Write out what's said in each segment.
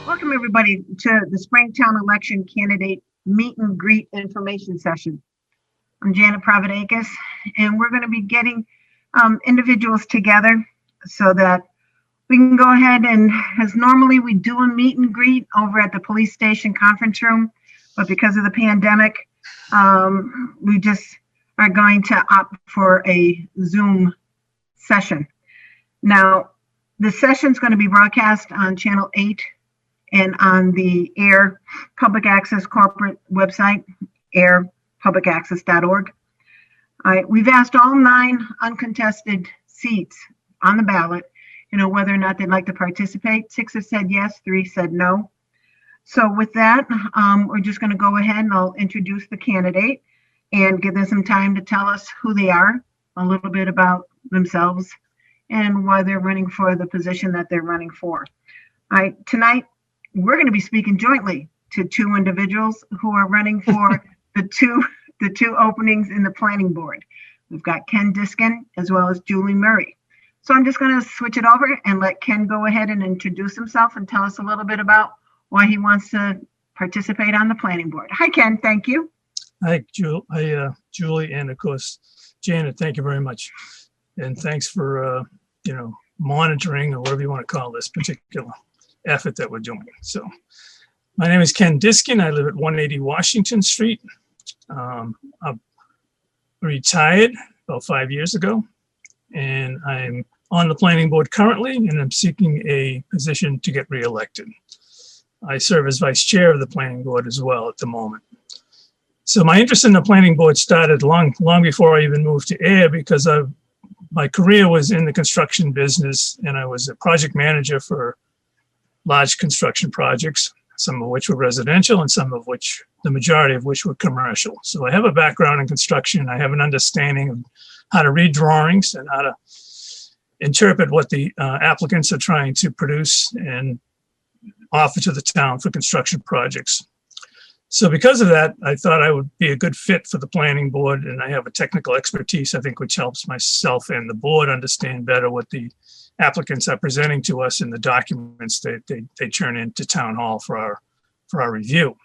Welcome everybody to the Springtown Election Candidate Meet and Greet Information Session. I'm Janet Providakis, and we're going to be getting individuals together so that we can go ahead and, as normally we do a meet and greet over at the police station conference room, but because of the pandemic, we just are going to opt for a Zoom session. Now, the session is going to be broadcast on Channel 8 and on the Ayer Public Access corporate website, ayerpublicaccess.org. All right, we've asked all 9 uncontested seats on the ballot, whether or not they'd like to participate. 6 have said yes, 3 said no. So with that, we're just going to go ahead and I'll introduce the candidate and give them some time to tell us who they are, a little bit about themselves, and why they're running for the position that they're running for. All right, tonight, we're going to be speaking jointly to 2 individuals who are running for the two openings in the planning board. We've got Ken Diskin as well as Julie Murray. So I'm just going to switch it over and let Ken go ahead and introduce himself and tell us a little bit about why he wants to participate on the planning board. Hi, Ken. Thank you. Hi, Julie, and of course, Janet. Thank you very much, and thanks for monitoring, or whatever you want to call this particular effort that we're doing. So my name is Ken Diskin. I live at 180 Washington Street. I'm retired about 5 years ago, and I'm on the planning board currently, and I'm seeking a position to get reelected. I serve as vice chair of the planning board as well at the moment. So my interest in the planning board started long before I even moved to Ayer, because my career was in the construction business, and I was a project manager for large construction projects, some of which were residential and some of which, the majority of which were commercial. So I have a background in construction. I have an understanding of how to read drawings and how to interpret what the applicants are trying to produce and offer to the town for construction projects. So because of that, I thought I would be a good fit for the planning board, and I have a technical expertise, I think, which helps myself and the board understand better what the applicants are presenting to us in the documents that they turn into town hall for our review.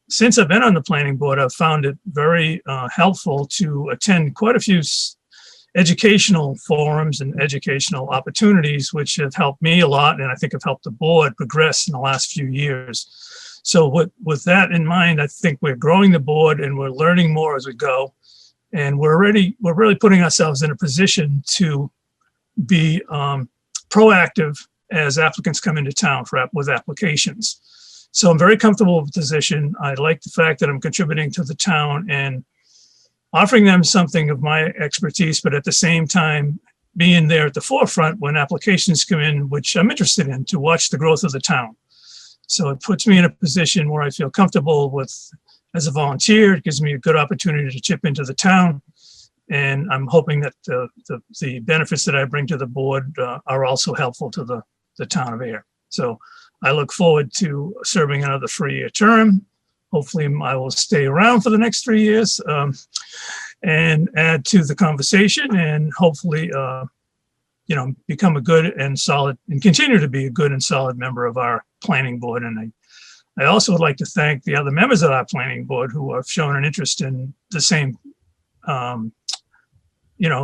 Since I've been on the planning board, I've found it very helpful to attend quite a few educational forums and educational opportunities, which have helped me a lot, and I think have helped the board progress in the last few years. So with that in mind, I think we're growing the board and we're learning more as we go, and we're really putting ourselves in a position to be proactive as applicants come into town with applications. So I'm very comfortable with the position. I like the fact that I'm contributing to the town and offering them something of my expertise, but at the same time being there at the forefront when applications come in, which I'm interested in, to watch the growth of the town. So it puts me in a position where I feel comfortable with, as a volunteer. It gives me a good opportunity to chip into the town. And I'm hoping that the benefits that I bring to the board are also helpful to the town of Ayer. So I look forward to serving another 3-year term. Hopefully I will stay around for the next 3 years and add to the conversation, and hopefully, become a good and solid, and continue to be a good and solid member of our planning board. And I also would like to thank the other members of our planning board who have shown an interest in the same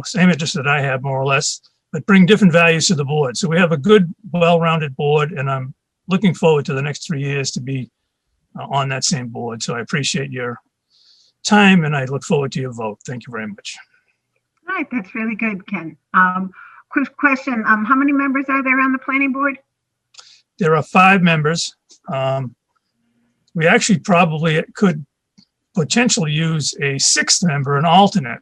same interest that I have, more or less, but bring different values to the board. So we have a good, well-rounded board, and I'm looking forward to the next 3 years to be on that same board. So I appreciate your time, and I look forward to your vote. Thank you very much. All right, that's really good, Ken. Quick question, how many members are there on the planning board? There are 5 members. We actually probably could potentially use a 6th member, an alternate,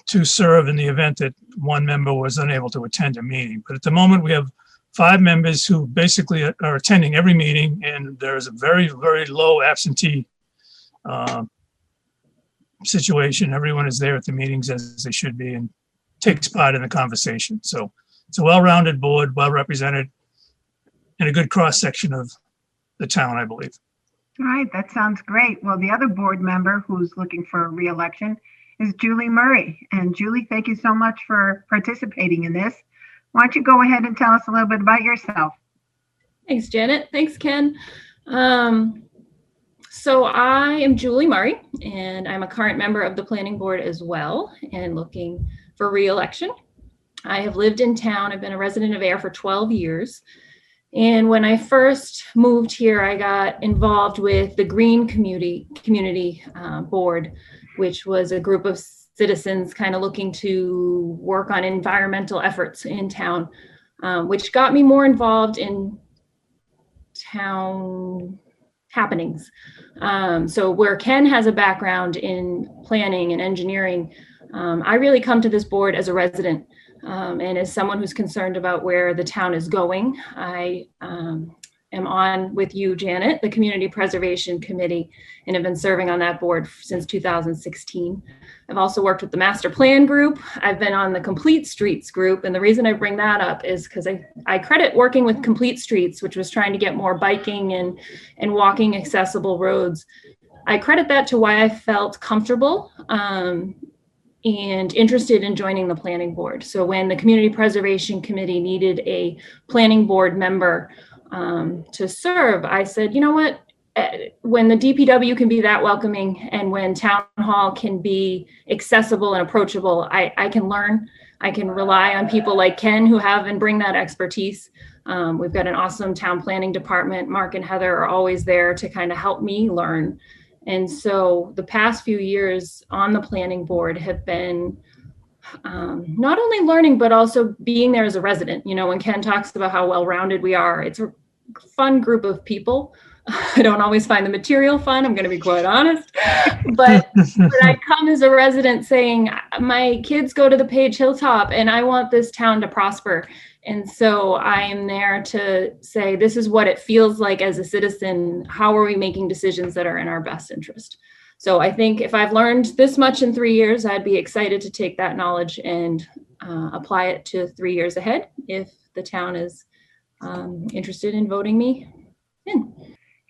to serve in the event that one member was unable to attend a meeting. But at the moment, we have 5 members who basically are attending every meeting, and there's a very, very low absentee situation. Everyone is there at the meetings as they should be and takes part in the conversation. So it's a well-rounded board, well represented, and a good cross-section of the town, I believe. All right, that sounds great. Well, the other board member who's looking for re-election is Julie Murray. And Julie, thank you so much for participating in this. Why don't you go ahead and tell us a little bit about yourself? Thanks, Janet. Thanks, Ken. So I am Julie Murray, and I'm a current member of the planning board as well, and looking for re-election. I have lived in town. I've been a resident of Ayer for 12 years. And when I first moved here, I got involved with the Green Community Board, which was a group of citizens kind of looking to work on environmental efforts in town, which got me more involved in town happenings. So where Ken has a background in planning and engineering, I really come to this board as a resident. And as someone who's concerned about where the town is going, I am on with you, Janet, the Community Preservation Committee, and have been serving on that board since 2016. I've also worked with the Master Plan Group. I've been on the Complete Streets group. And the reason I bring that up is because I credit working with Complete Streets, which was trying to get more biking and walking accessible roads. I credit that to why I felt comfortable and interested in joining the planning board. So when the Community Preservation Committee needed a planning board member to serve, I said, you know what, when the DPW can be that welcoming and when town hall can be accessible and approachable, I can learn. I can rely on people like Ken who have and bring that expertise. We've got an awesome town planning department. Mark and Heather are always there to kind of help me learn. And so the past few years on the planning board have been not only learning, but also being there as a resident. You know, when Ken talks about how well-rounded we are, it's a fun group of people. I don't always find the material fun, I'm going to be quite honest. But I come as a resident saying, my kids go to the Page Hilltop and I want this town to prosper. And so I am there to say, this is what it feels like as a citizen. How are we making decisions that are in our best interest? So I think if I've learned this much in 3 years, I'd be excited to take that knowledge and apply it to 3 years ahead if the town is interested in voting me in.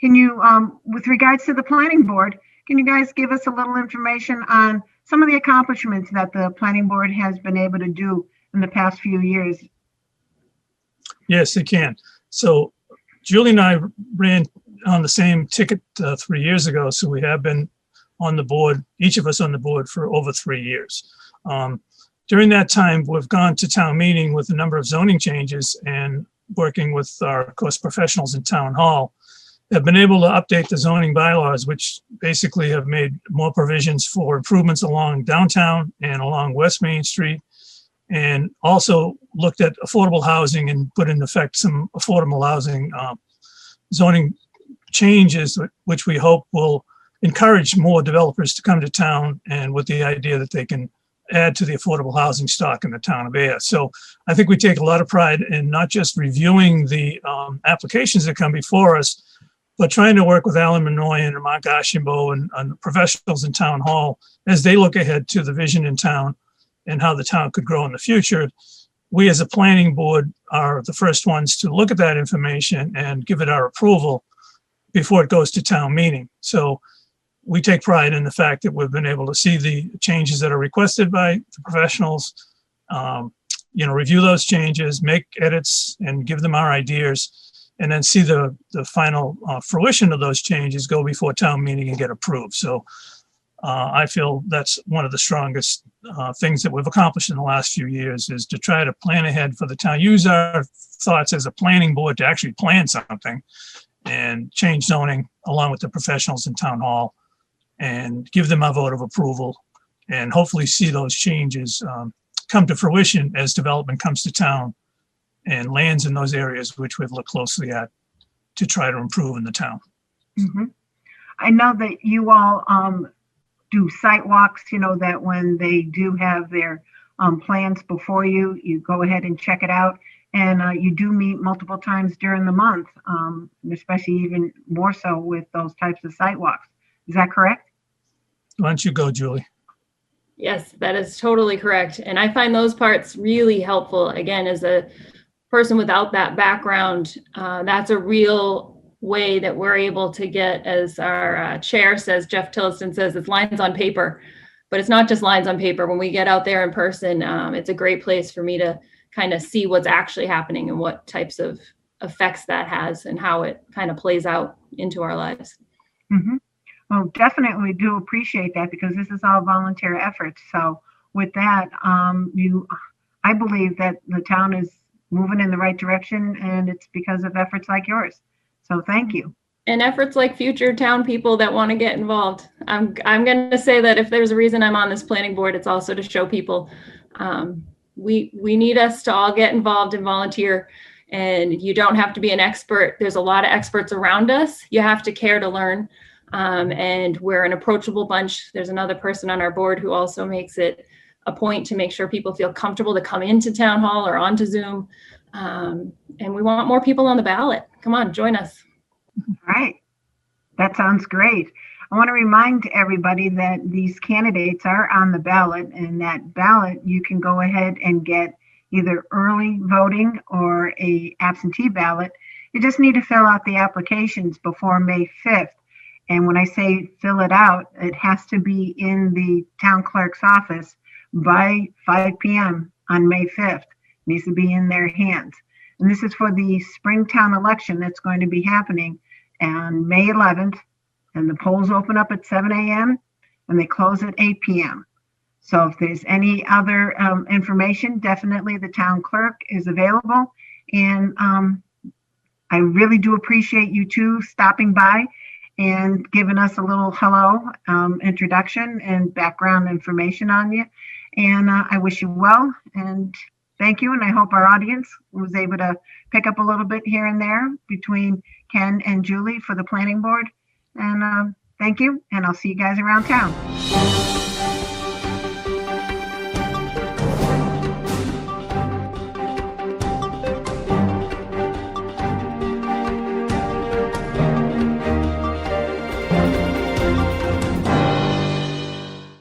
Can you, with regards to the planning board, can you guys give us a little information on some of the accomplishments that the planning board has been able to do in the past few years? Yes, it can. So Julie and I ran on the same ticket 3 years ago. So we have been on the board, each of us on the board for over 3 years. During that time, we've gone to town meeting with a number of zoning changes and working with our, of course, professionals in town hall, have been able to update the zoning bylaws, which basically have made more provisions for improvements along downtown and along West Main Street, and also looked at affordable housing and put in effect some affordable housing zoning changes, which we hope will encourage more developers to come to town, and with the idea that they can add to the affordable housing stock in the town of Ayer. So I think we take a lot of pride in not just reviewing the applications that come before us, but trying to work with Alan Manoyan and Mark Ashimbo and professionals in town hall as they look ahead to the vision in town and how the town could grow in the future. We as a planning board are the first ones to look at that information and give it our approval before it goes to town meeting. So we take pride in the fact that we've been able to see the changes that are requested by the professionals, review those changes, make edits and give them our ideas, and then see the final fruition of those changes go before town meeting and get approved. So I feel that's one of the strongest things that we've accomplished in the last few years, is to try to plan ahead for the town, use our thoughts as a planning board to actually plan something and change zoning along with the professionals in town hall and give them a vote of approval, and hopefully see those changes come to fruition as development comes to town and lands in those areas which we've looked closely at to try to improve in the town. Mm-hmm. I know that you all do site walks, that when they do have their plans before you, you go ahead and check it out. And you do meet multiple times during the month, and especially even more so with those types of site walks. Is that correct? Why don't you go, Julie? Yes, that is totally correct. And I find those parts really helpful, again, as a person without that background, that's a real way that we're able to get, as our chair says, Jeff Tillotson says, it's lines on paper, but it's not just lines on paper. When we get out there in person, it's a great place for me to kind of see what's actually happening and what types of effects that has and how it kind of plays out into our lives. Mhm. Well, definitely we do appreciate that because this is all volunteer efforts. So with that, I believe that the town is moving in the right direction, and it's because of efforts like yours. So thank you. And efforts like future town people that want to get involved. I'm going to say that if there's a reason I'm on this planning board, it's also to show people we need us to all get involved and volunteer. And you don't have to be an expert. There's a lot of experts around us. You have to care to learn. And we're an approachable bunch. There's another person on our board who also makes it a point to make sure people feel comfortable to come into town hall or onto Zoom. And we want more people on the ballot. Come on, join us. All right. That sounds great. I want to remind everybody that these candidates are on the ballot, and that ballot you can go ahead and get either early voting or a absentee ballot. You just need to fill out the applications before May 5th. And when I say fill it out, it has to be in the town clerk's office by 5 p.m. on May 5th. It needs to be in their hands. And this is for the Springtown election that's going to be happening on May 11th. And the polls open up at 7 a.m. and they close at 8 p.m. So if there's any other information, definitely the town clerk is available. And I really do appreciate you two stopping by and giving us a little hello introduction and background information on you. And I wish you well and thank you. And I hope our audience was able to pick up a little bit here and there between Ken and Julie for the planning board. And thank you. And I'll see you guys around town.